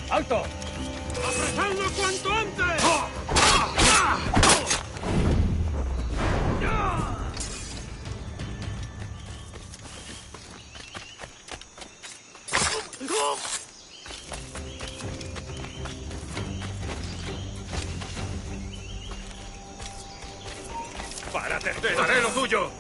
¡Alto! ¡Apresadlo cuanto antes! ¡Párate! ¡Te daré lo tuyo!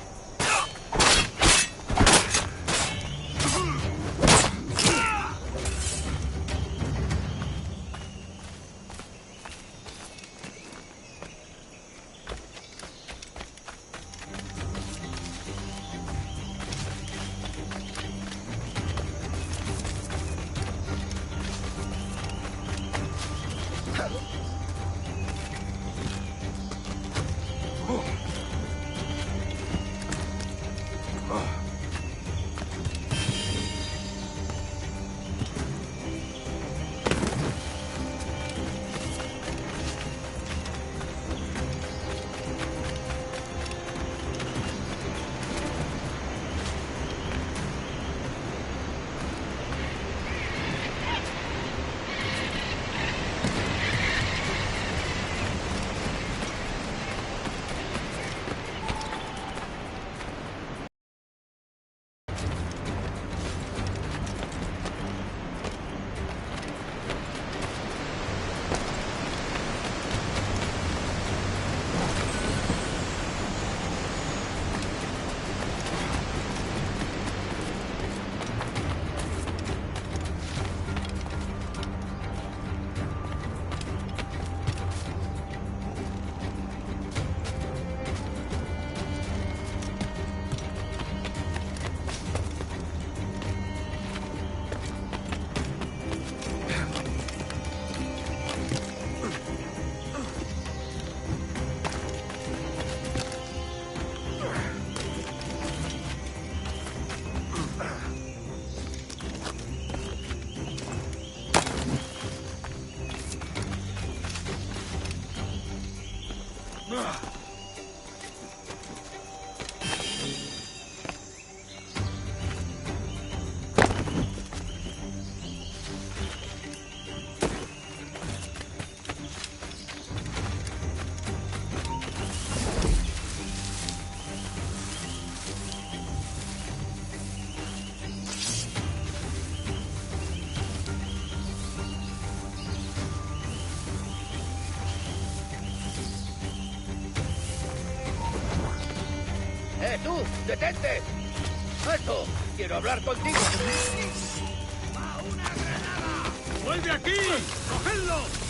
¡Tú! ¡Detente! ¡Alto! ¡Quiero hablar contigo! ¡Va una granada! ¡Vuelve aquí! ¡Cogedlo!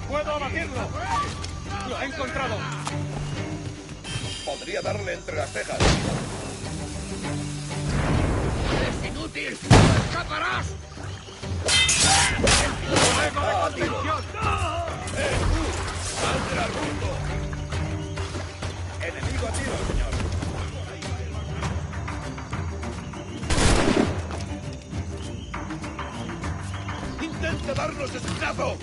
¡Puedo abatirlo! ¡Lo he encontrado! Podría darle entre las cejas. ¡Es inútil! ¡No escaparás! ¡Fuego de contención! ¡Tú! ¡Sal al mundo! ¡Enemigo a tiro, señor! ¡Intente darnos esclavo!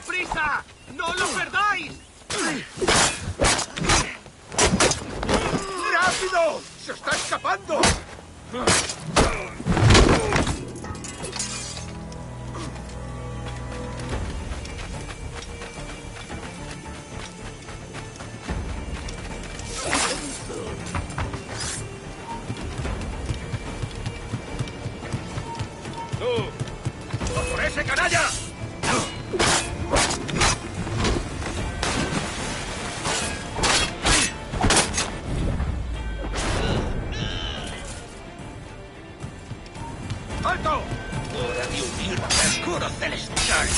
deprisa! ¡No lo perdáis! ¡Rápido! ¡Se está escapando! ¡Tú! ¡A por ese canalla! ¡Alto! ¡Hora de unir el coro celestial!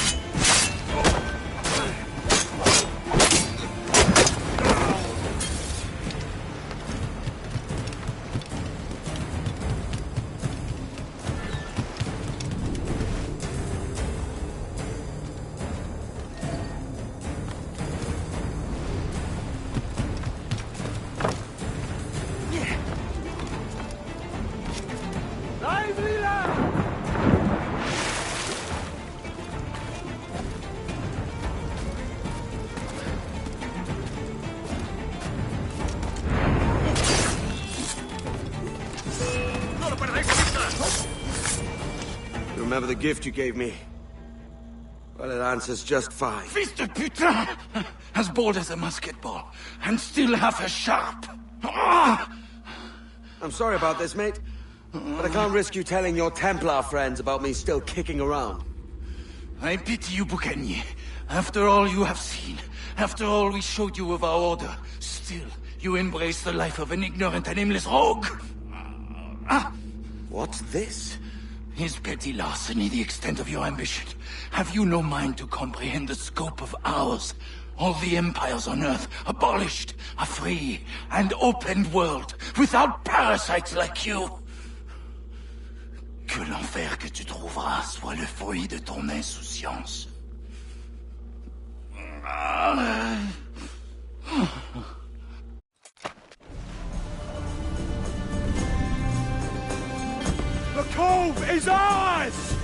¡No lo perdáis de vista! Remember the gift you gave me? Well, it answers just fine. Fils de putain! As bold as a musket ball, and still half as sharp. Ah! I'm sorry about this, mate. But I can't risk you telling your Templar friends about me still kicking around. I pity you, Boucanier. After all you have seen, after all we showed you of our order, still you embrace the life of an ignorant and aimless rogue. Ah! What's this? Is petty larceny the extent of your ambition? Have you no mind to comprehend the scope of ours? All the empires on Earth abolished, a free and open world, without parasites like you. Que l'enfer que tu trouveras soit le fruit de ton insouciance. The cove is ours!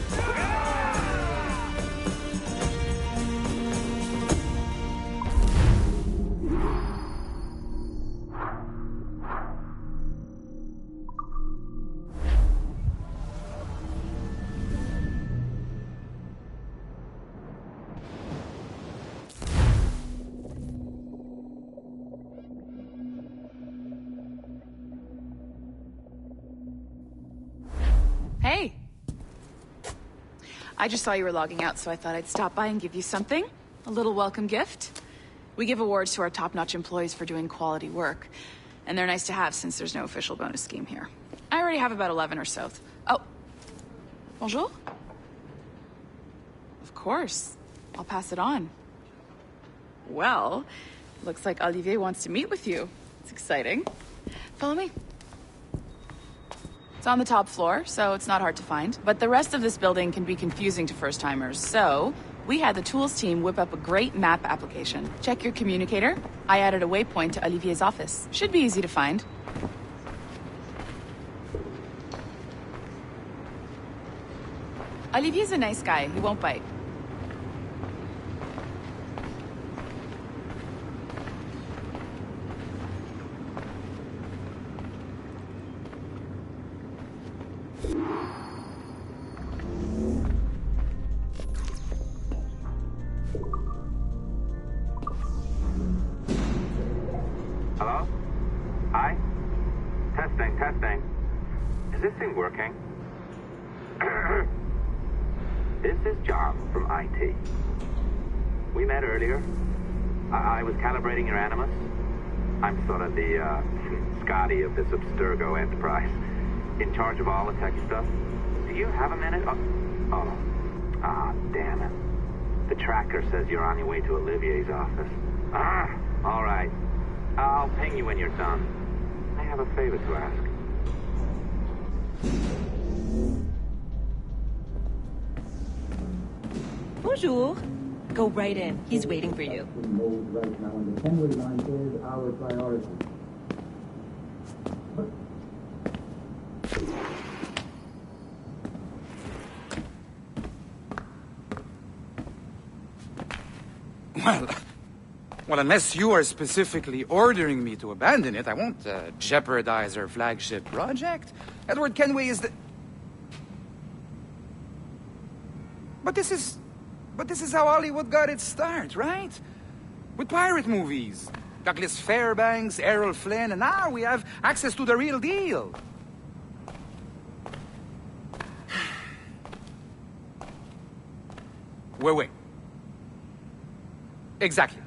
Hey! I just saw you were logging out, so I thought I'd stop by and give you something. A little welcome gift. We give awards to our top-notch employees for doing quality work. And they're nice to have since there's no official bonus scheme here. I already have about 11 or so. Oh. Bonjour? Of course. I'll pass it on. Well, looks like Olivier wants to meet with you. It's exciting. Follow me. It's on the top floor, so it's not hard to find. But the rest of this building can be confusing to first-timers, so we had the tools team whip up a great map application. Check your communicator. I added a waypoint to Olivier's office. Should be easy to find. Olivier's a nice guy. He won't bite. Hello? Hi? Testing, testing. Is this thing working? This is John from IT. We met earlier. I was calibrating your Animus. I'm sort of the, Scotty of this Abstergo enterprise. In charge of all the tech stuff. Do you have a minute? Damn it. The tracker says you're on your way to Olivier's office. All right. I'll ping you when you're done. I have a favor to ask. Bonjour. Go right in. He's waiting for you. Right now, and the Kenway line is our priority. Well, unless you are specifically ordering me to abandon it, I won't jeopardize our flagship project. Edward Kenway is the... But this is how Hollywood got its start, right? With pirate movies. Douglas Fairbanks, Errol Flynn, and now we have access to the real deal. Wait. Exactly.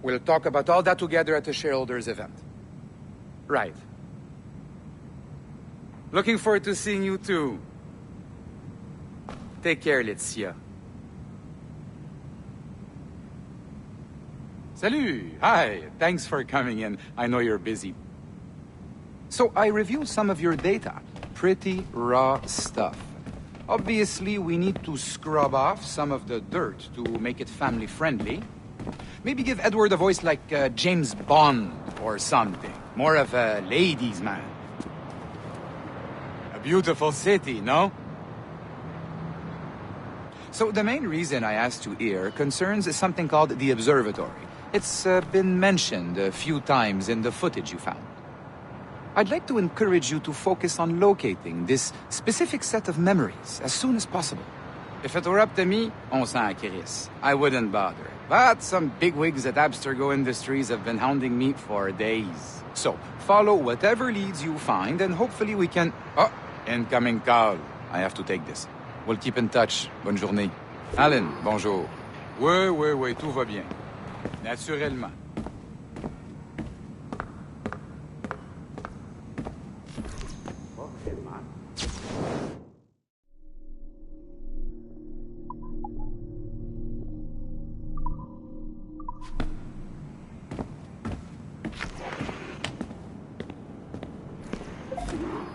We'll talk about all that together at the shareholders event. Right. Looking forward to seeing you too. Take care, Laetitia. Salut! Hi! Thanks for coming in. I know you're busy. So I reviewed some of your data. Pretty raw stuff. Obviously, we need to scrub off some of the dirt to make it family-friendly. Maybe give Edward a voice like James Bond or something. More of a ladies' man. A beautiful city, no? So the main reason I asked you here concerns something called the observatory. It's been mentioned a few times in the footage you found. I'd like to encourage you to focus on locating this specific set of memories as soon as possible. If it were up to me, on s'en crisse. I wouldn't bother. But some bigwigs at Abstergo Industries have been hounding me for days. So, follow whatever leads you find, and hopefully we can... Oh, incoming call. I have to take this. We'll keep in touch. Bonne journée. Alan, bonjour. Oui, tout va bien. Naturellement.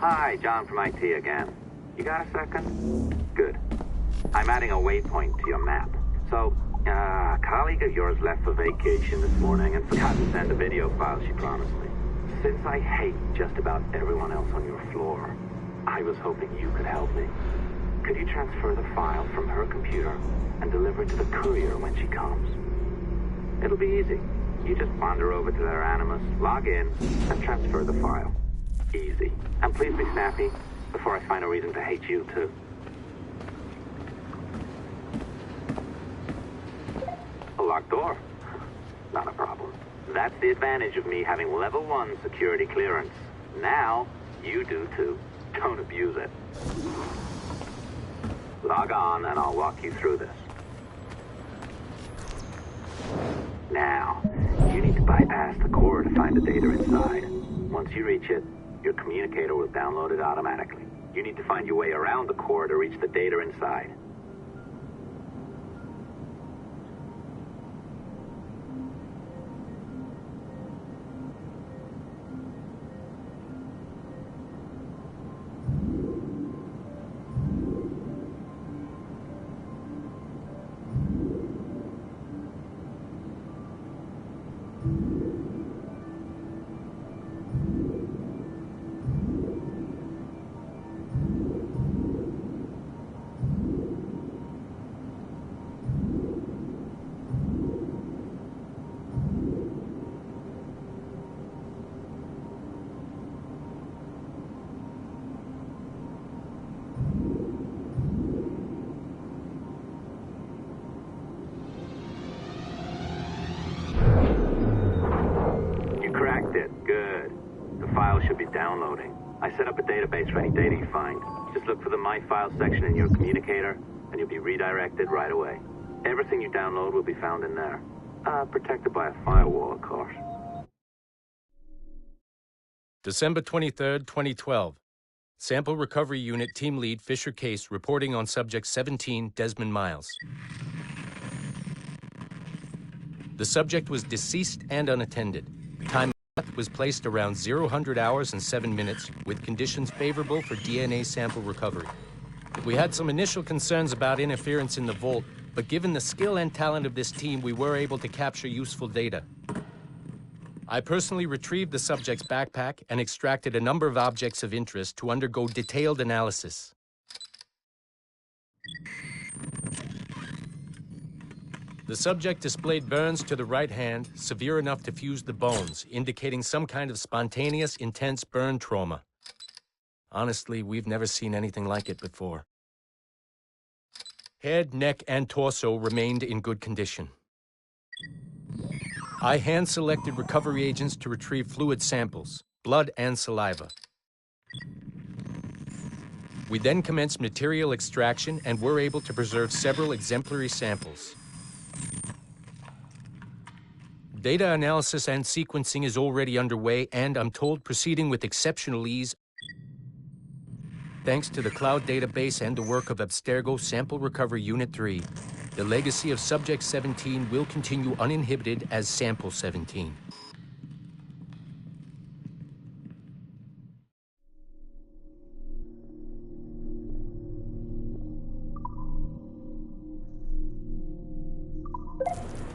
Hi, John from IT again. You got a second? Good. I'm adding a waypoint to your map. So, a colleague of yours left for vacation this morning and forgot to send a video file she promised me. Since I hate just about everyone else on your floor, I was hoping you could help me. Could you transfer the file from her computer and deliver it to the courier when she comes? It'll be easy. You just wander over to their Animus, log in, and transfer the file. Easy. And please be snappy before I find a reason to hate you, too. A locked door? Not a problem. That's the advantage of me having level 1 security clearance. Now, you do, too. Don't abuse it. Log on, and I'll walk you through this. Now, you need to bypass the core to find the data inside. Once you reach it, your communicator will download it automatically. You need to find your way around the core to reach the data inside. Good. The file should be downloading. I set up a database for any data you find. Just look for the My Files section in your communicator, and you'll be redirected right away. Everything you download will be found in there. Protected by a firewall, of course. December 23rd, 2012. Sample Recovery Unit Team Lead Fisher Case reporting on Subject 17, Desmond Miles. The subject was deceased and unattended. Time was placed around 0 hours and 7 minutes, with conditions favorable for DNA sample recovery. We had some initial concerns about interference in the vault, but given the skill and talent of this team, we were able to capture useful data. I personally retrieved the subject's backpack and extracted a number of objects of interest to undergo detailed analysis. The subject displayed burns to the right hand, severe enough to fuse the bones, indicating some kind of spontaneous, intense burn trauma. Honestly, we've never seen anything like it before. Head, neck, and torso remained in good condition. I hand-selected recovery agents to retrieve fluid samples, blood and saliva. We then commenced material extraction and were able to preserve several exemplary samples. Data analysis and sequencing is already underway, and I'm told proceeding with exceptional ease thanks to the cloud database and the work of Abstergo Sample Recovery Unit 3. The legacy of Subject 17 will continue uninhibited as Sample 17.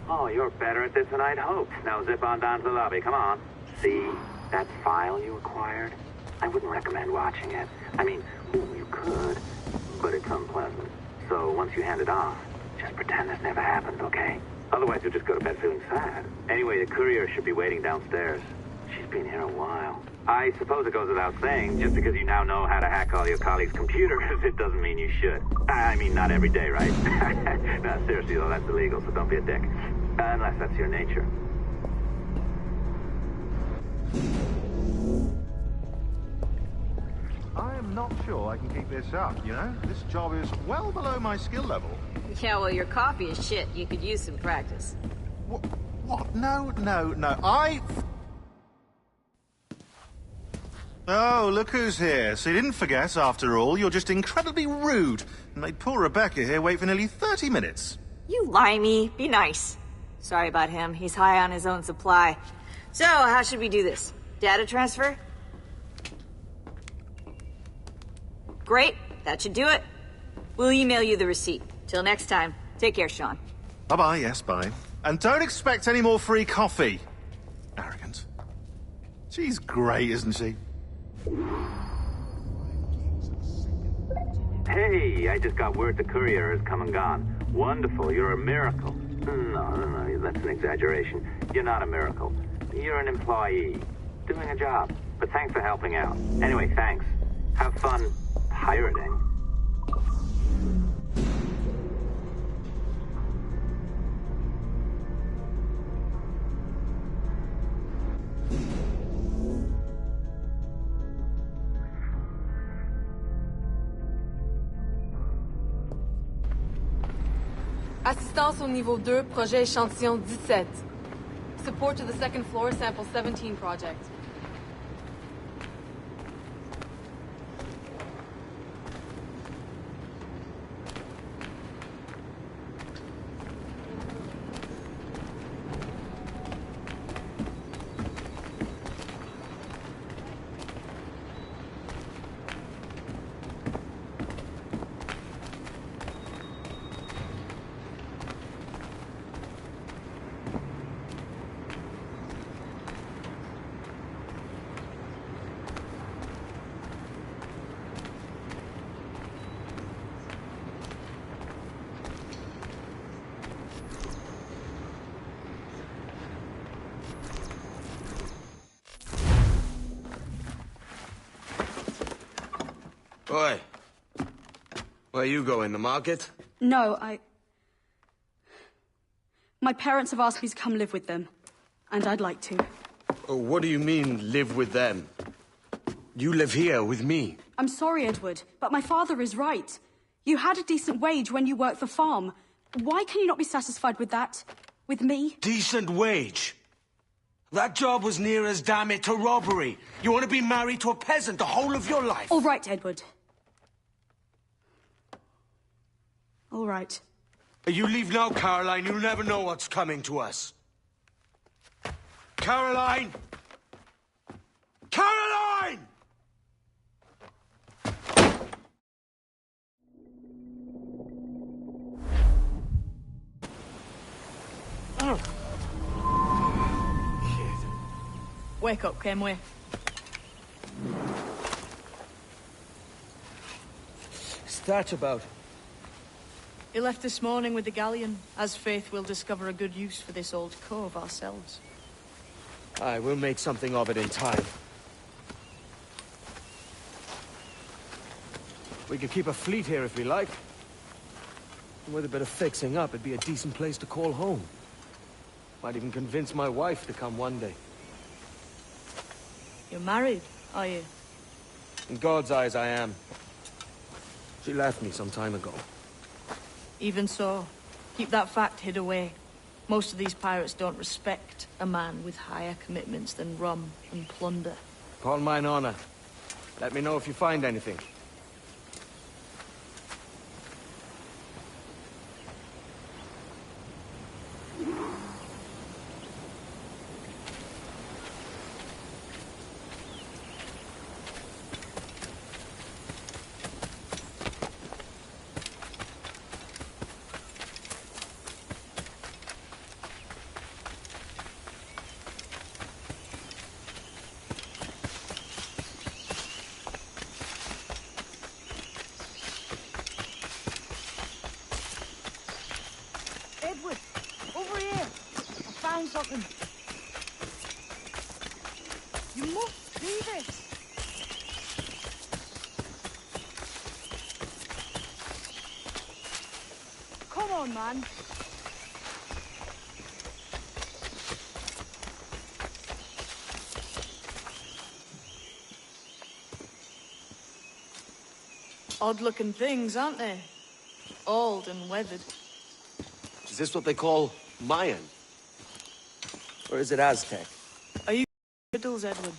Oh, you're better at this than I'd hoped. Now zip on down to the lobby. Come on. See that file you acquired? I wouldn't recommend watching it. I mean, you could, but it's unpleasant. So once you hand it off, just pretend this never happened, okay? Otherwise you'll just go to bed feeling sad. Anyway, the courier should be waiting downstairs. She's been here a while. I suppose it goes without saying, just because you now know how to hack all your colleagues' computers, it doesn't mean you should. I mean, not every day, right? No, seriously though, that's illegal, so don't be a dick. Unless that's your nature. I am not sure I can keep this up, you know? This job is well below my skill level. Yeah, well, your coffee is shit. You could use some practice. What? No. Oh, look who's here. So you didn't forget, after all. You're just incredibly rude. And made poor Rebecca here wait for nearly 30 minutes. You limey. Be nice. Sorry about him. He's high on his own supply. So, how should we do this? Data transfer? Great. That should do it. We'll email you the receipt. Till next time. Take care, Sean. Bye-bye, yes, bye. And don't expect any more free coffee. Arrogant. She's great, isn't she? Hey, I just got word the courier has come and gone. Wonderful, you're a miracle. No, that's an exaggeration. You're not a miracle. You're an employee, doing a job. But thanks for helping out. Anyway, thanks. Have fun pirating. Assistance au niveau 2, projet échantillon 17. Support to the second floor, sample 17 project. Oi. Where you going, the market? No, my parents have asked me to come live with them, and I'd like to. Oh, what do you mean, live with them? You live here with me. I'm sorry, Edward, but my father is right. You had a decent wage when you worked the farm. Why can you not be satisfied with that? With me? Decent wage? That job was near as, damn it, to robbery. You want to be married to a peasant the whole of your life? All right, Edward. All right. You leave now, Caroline. You'll never know what's coming to us. Caroline! Caroline! Oh. Wake up, Kenway. What's that about? He left this morning with the galleon. As faith, we'll discover a good use for this old cove ourselves. Aye, we'll make something of it in time. We could keep a fleet here if we like. And with a bit of fixing up, it'd be a decent place to call home. Might even convince my wife to come one day. You're married, are you? In God's eyes, I am. She left me some time ago. Even so, keep that fact hid away. Most of these pirates don't respect a man with higher commitments than rum and plunder. Upon mine honor. Let me know if you find anything. Edward, over here. I found something. You must do this. Come on, man. Odd-looking things, aren't they? Old and weathered. Is this what they call Mayan? Or is it Aztec? Are you riddles, Edward?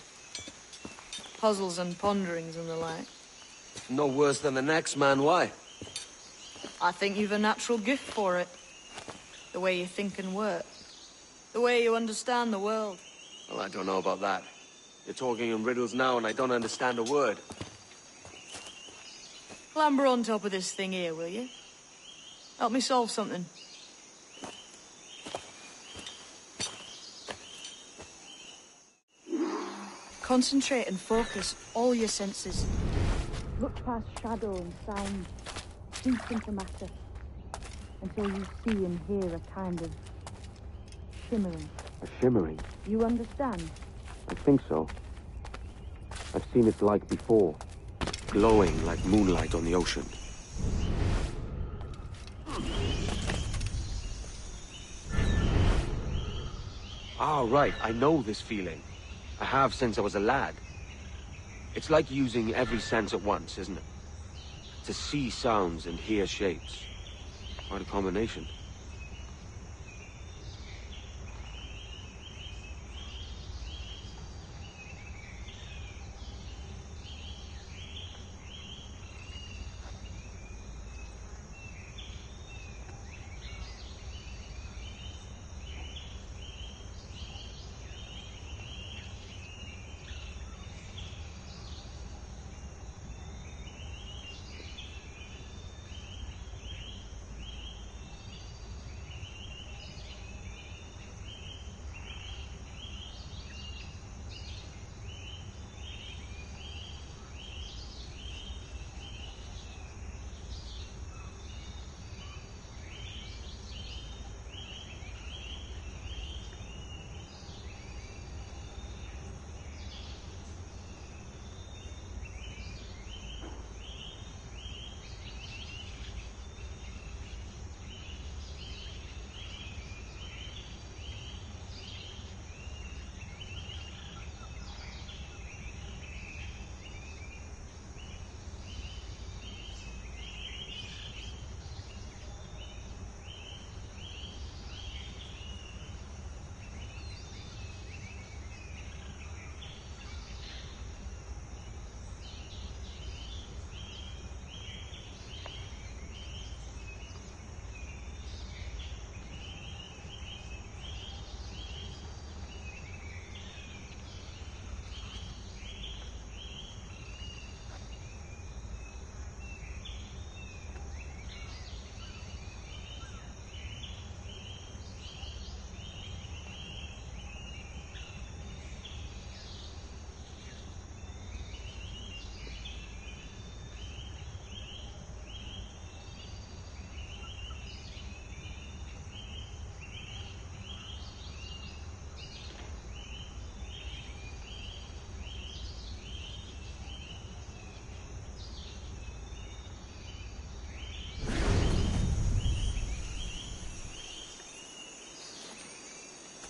Puzzles and ponderings and the like? No worse than the next man, why? I think you've a natural gift for it. The way you think and work. The way you understand the world. Well, I don't know about that. You're talking in riddles now and I don't understand a word. Clamber on top of this thing here, will you? Help me solve something. Concentrate and focus all your senses. Look past shadow and sound, deep into matter, until you see and hear a kind of shimmering. A shimmering? You understand? I think so. I've seen it like before. Glowing like moonlight on the ocean. Ah, right. I know this feeling. I have since I was a lad. It's like using every sense at once, isn't it? To see sounds and hear shapes. Quite a combination.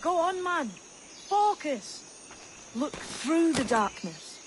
Go on, man. Focus. Look through the darkness.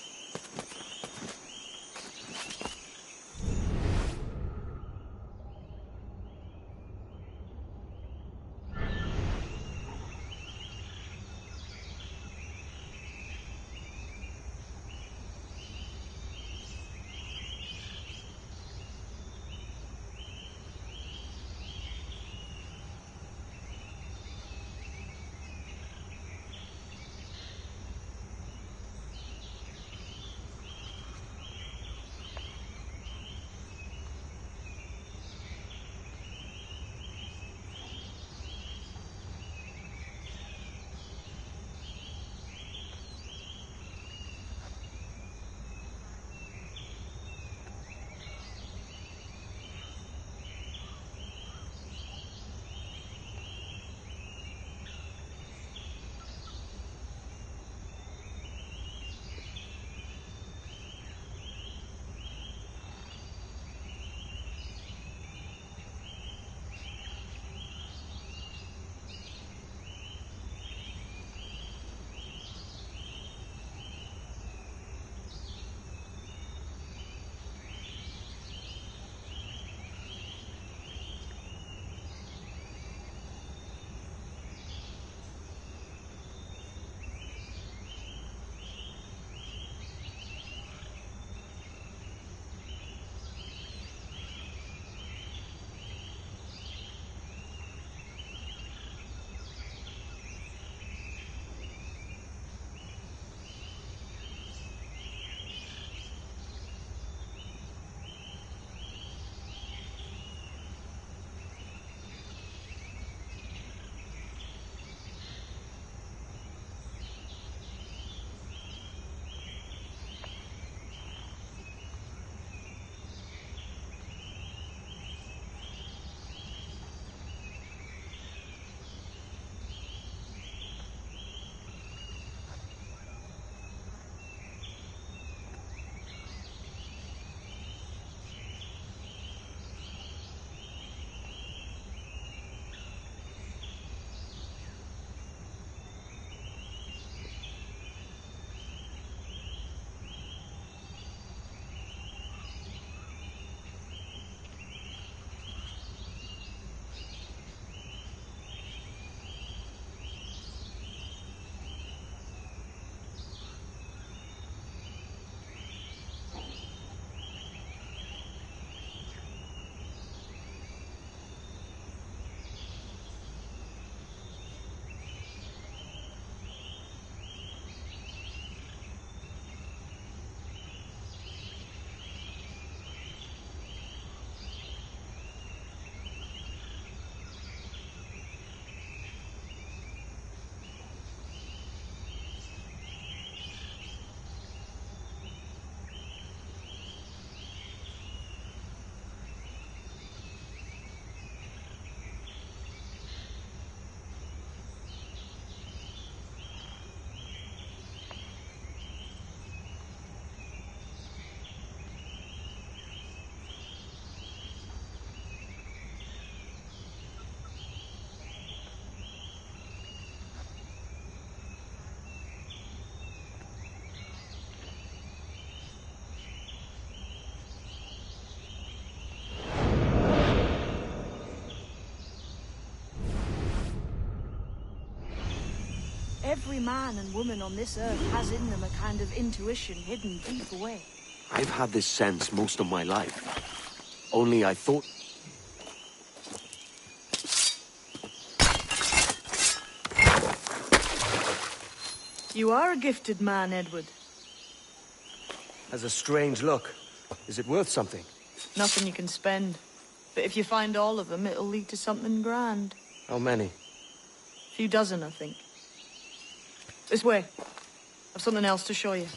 Every man and woman on this earth has in them a kind of intuition hidden deep away. I've had this sense most of my life. Only I thought... You are a gifted man, Edward. Has a strange look. Is it worth something? Nothing you can spend. But if you find all of them, it'll lead to something grand. How many? A few dozen, I think. This way. I've something else to show you.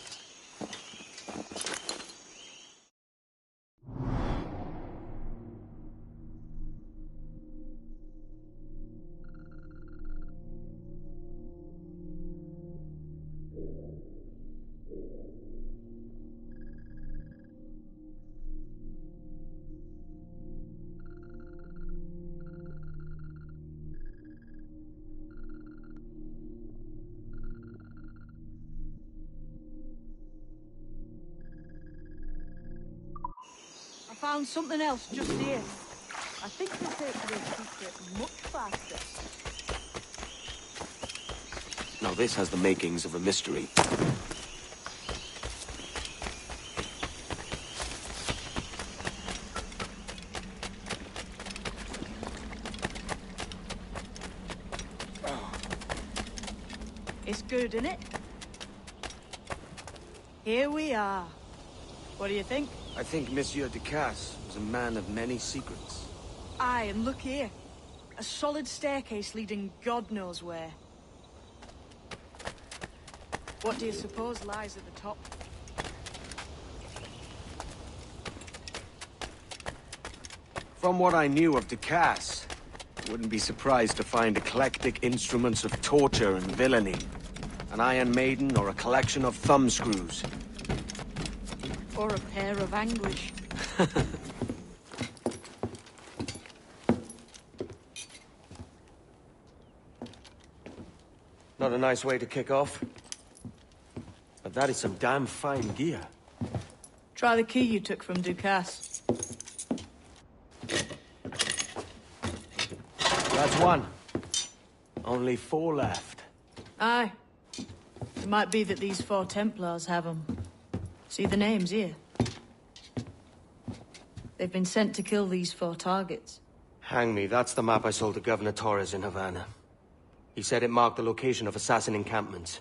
I found something else just here. I think you'll take this secret much faster. Now this has the makings of a mystery. It's good, isn't it? Here we are. What do you think? I think Monsieur Ducasse was a man of many secrets. Aye, and look here. A solid staircase leading God knows where. What do you suppose lies at the top? From what I knew of Ducasse, I wouldn't be surprised to find eclectic instruments of torture and villainy. An Iron Maiden or a collection of thumbscrews. Or a pair of anguish. Not a nice way to kick off. But that is some damn fine gear. Try the key you took from Ducasse. That's one. Only 4 left. Aye. It might be that these 4 Templars have them. See the names here? They've been sent to kill these 4 targets. Hang me, that's the map I sold to Governor Torres in Havana. He said it marked the location of assassin encampments.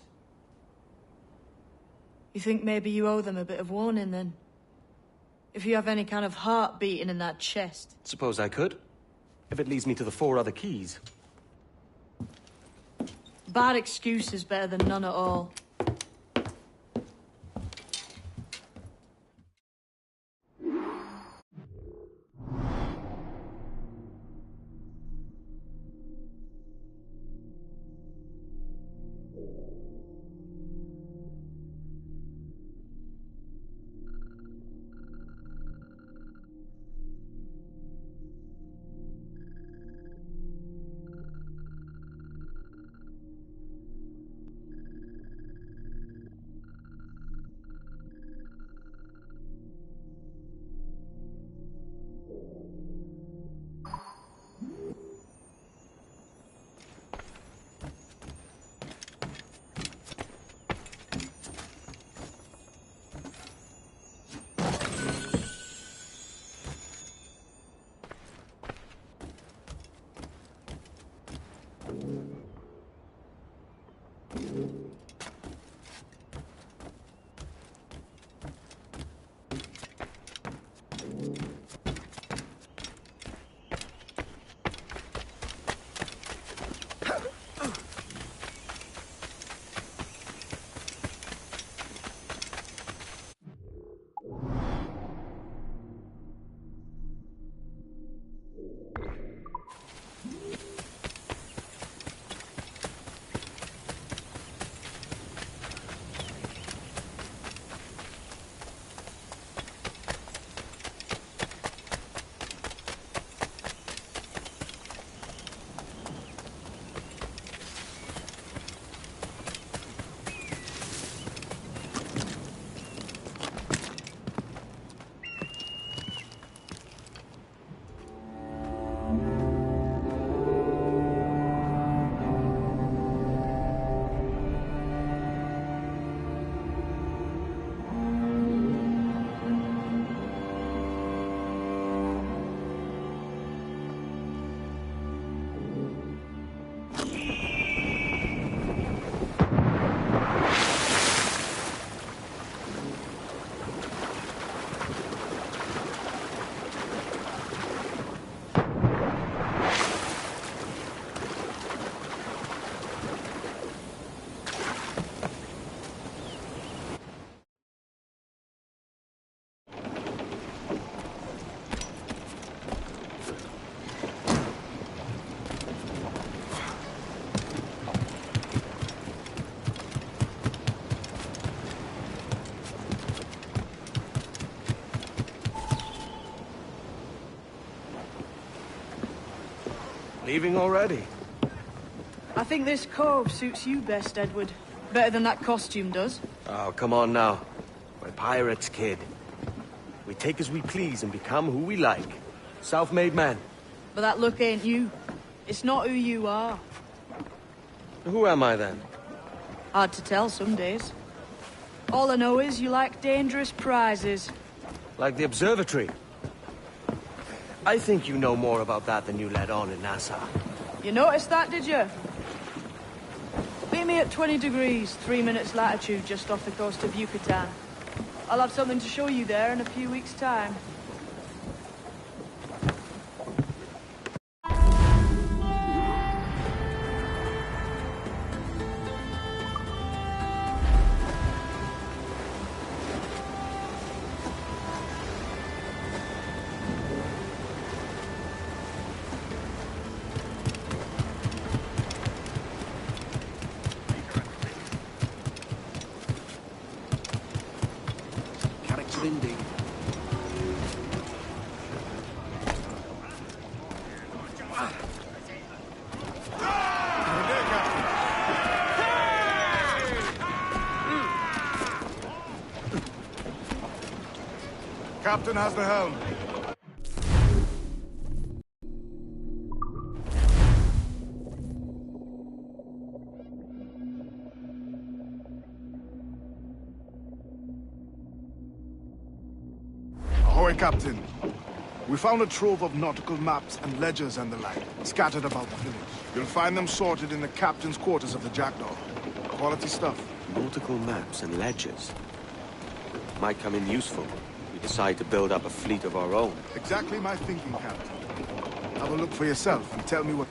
You think maybe you owe them a bit of warning, then? If you have any kind of heart beating in that chest. Suppose I could. If it leads me to the 4 other keys. Bad excuse is better than none at all. Leaving already? I think this cove suits you best, Edward. Better than that costume does. Oh, come on now. We're pirates, kid. We take as we please and become who we like. Self-made man. But that look ain't you. It's not who you are. Who am I then? Hard to tell some days. All I know is you like dangerous prizes. Like the observatory. I think you know more about that than you let on in NASA. You noticed that, did you? Meet me at 20 degrees, 3 minutes latitude just off the coast of Yucatan. I'll have something to show you there in a few weeks' time. Captain has the helm. Ahoy, Captain. We found a trove of nautical maps and ledgers and the like, scattered about the village. You'll find them sorted in the captain's quarters of the Jackdaw. Quality stuff. Nautical maps and ledgers. Might come in useful. We decide to build up a fleet of our own. Exactly my thinking, Captain. Have a look for yourself and tell me what...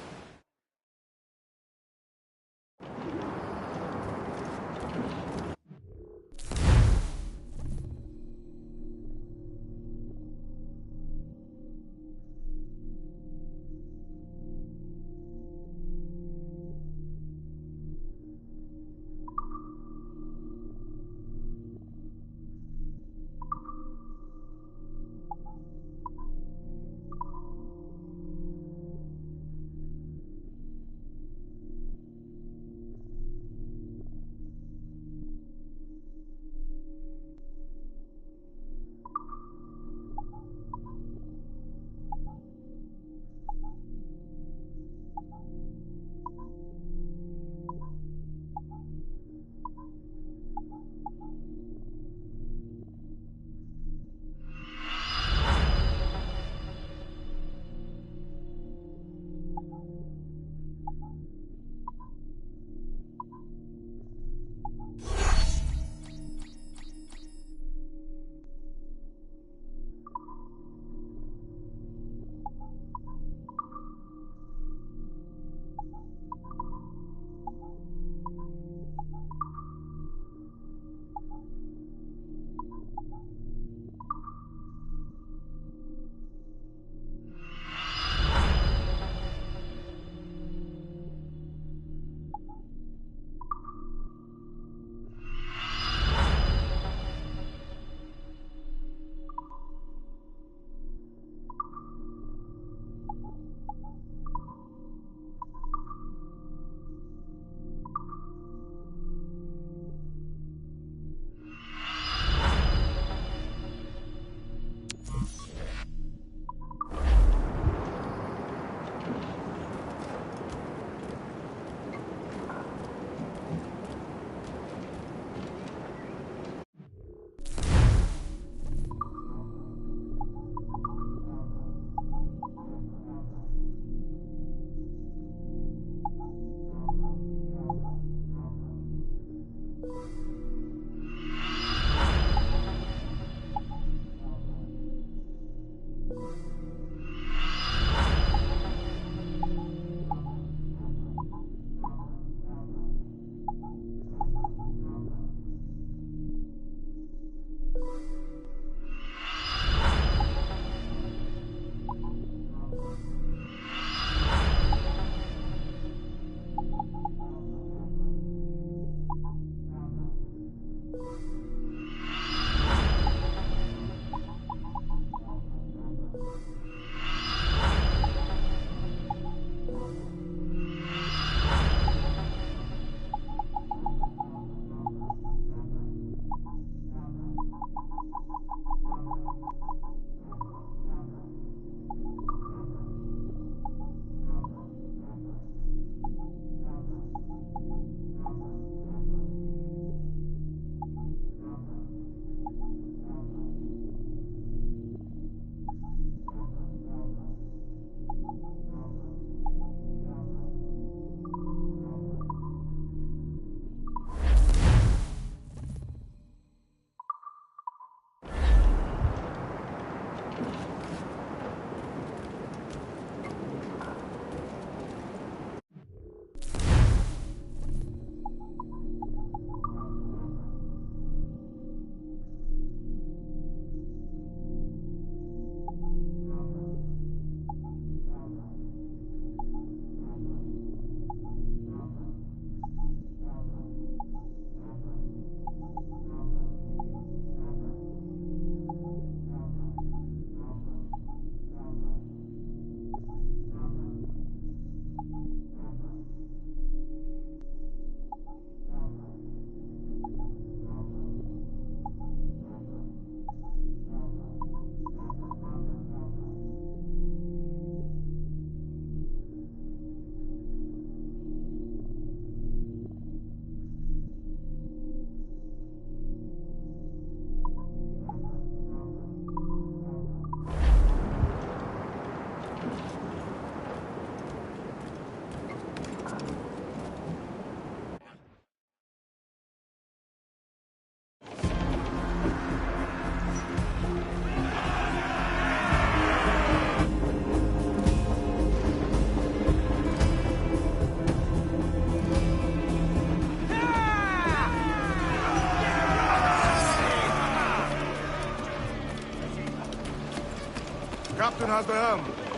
Captain has the helm.